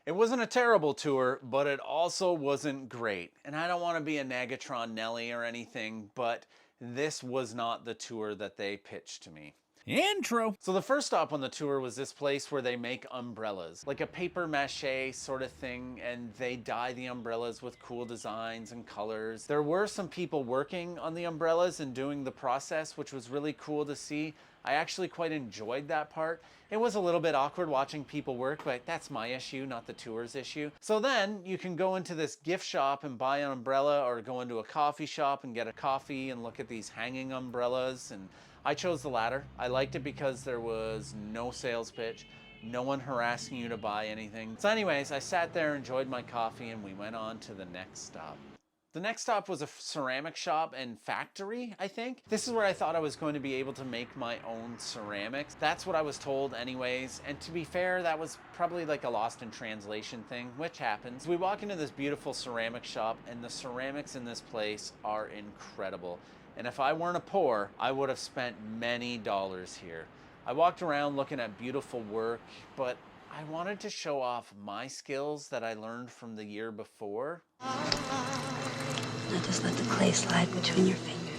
It wasn't a terrible tour, but it also wasn't great. And I don't want to be a Negatron Nelly or anything, but this was not the tour that they pitched to me. Intro. So the first stop on the tour was this place where they make umbrellas, like a paper mache sort of thing, and they dye the umbrellas with cool designs and colors. There were some people working on the umbrellas and doing the process, which was really cool to see. I actually quite enjoyed that part. It was a little bit awkward watching people work, but that's my issue, not the tour's issue. So then you can go into this gift shop and buy an umbrella, or go into a coffee shop and get a coffee and look at these hanging umbrellas. And I chose the latter. I liked it because there was no sales pitch, no one harassing you to buy anything. So anyways, I sat there, enjoyed my coffee, and we went on to the next stop. The next stop was a ceramic shop and factory, I think. This is where I thought I was going to be able to make my own ceramics. That's what I was told anyways. And to be fair, that was probably like a lost in translation thing, which happens. We walk into this beautiful ceramic shop, and the ceramics in this place are incredible. And if I weren't a poor, I would have spent many dollars here. I walked around looking at beautiful work, but I wanted to show off my skills that I learned from the year before. Now just let the clay slide between your fingers.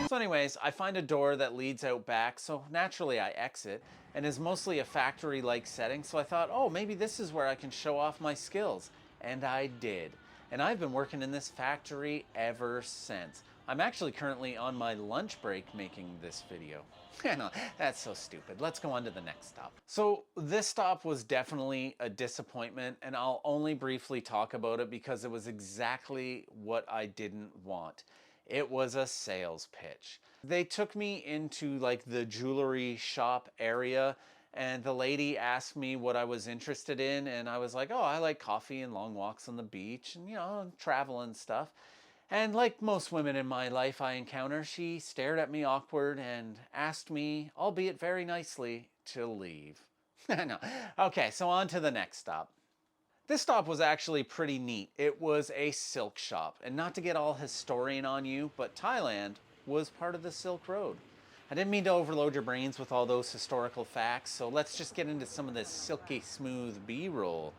So anyways, I find a door that leads out back, so naturally I exit, and is mostly a factory-like setting, so I thought, oh, maybe this is where I can show off my skills. And I did. And I've been working in this factory ever since. I'm actually currently on my lunch break making this video. No, that's so stupid. Let's go on to the next stop. So this stop was definitely a disappointment, and I'll only briefly talk about it because it was exactly what I didn't want. It was a sales pitch. They took me into like the jewelry shop area, and the lady asked me what I was interested in, and I was like, oh, I like coffee and long walks on the beach and, travel and stuff. And like most women in my life I encounter, she stared at me awkward and asked me, albeit very nicely, to leave. No. Okay, so on to the next stop. This stop was actually pretty neat. It was a silk shop, and not to get all historian on you, but Thailand was part of the Silk Road. I didn't mean to overload your brains with all those historical facts, so let's just get into some of this silky smooth B-roll.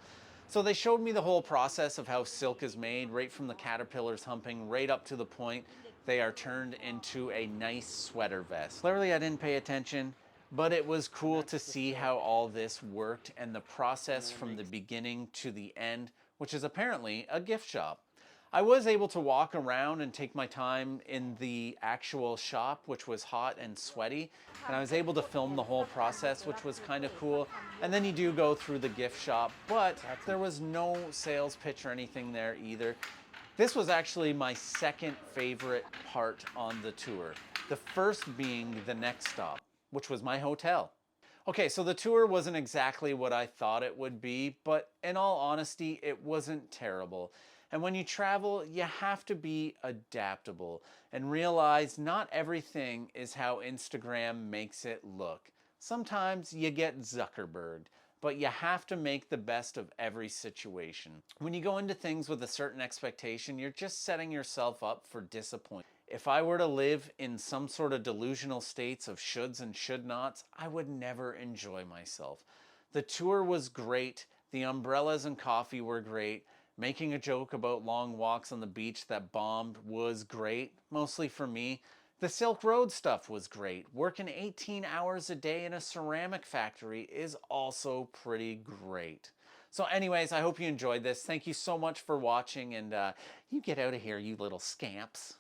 So they showed me the whole process of how silk is made, right from the caterpillars humping right up to the point they are turned into a nice sweater vest. Clearly I didn't pay attention, but it was cool to see how all this worked and the process from the beginning to the end, which is apparently a gift shop. I was able to walk around and take my time in the actual shop, which was hot and sweaty, and I was able to film the whole process, which was kind of cool. And then you do go through the gift shop, but there was no sales pitch or anything there either. This was actually my second favorite part on the tour, the first being the next stop, which was my hotel. Okay, so the tour wasn't exactly what I thought it would be, but in all honesty, it wasn't terrible. And when you travel, you have to be adaptable and realize not everything is how Instagram makes it look. Sometimes you get Zuckerberged, but you have to make the best of every situation. When you go into things with a certain expectation, you're just setting yourself up for disappointment. If I were to live in some sort of delusional states of shoulds and should nots, I would never enjoy myself. The tour was great. The umbrellas and coffee were great. Making a joke about long walks on the beach that bombed was great, mostly for me. The Silk Road stuff was great. Working 18 hours a day in a ceramic factory is also pretty great. So anyways, I hope you enjoyed this. Thank you so much for watching, and you get out of here, you little scamps.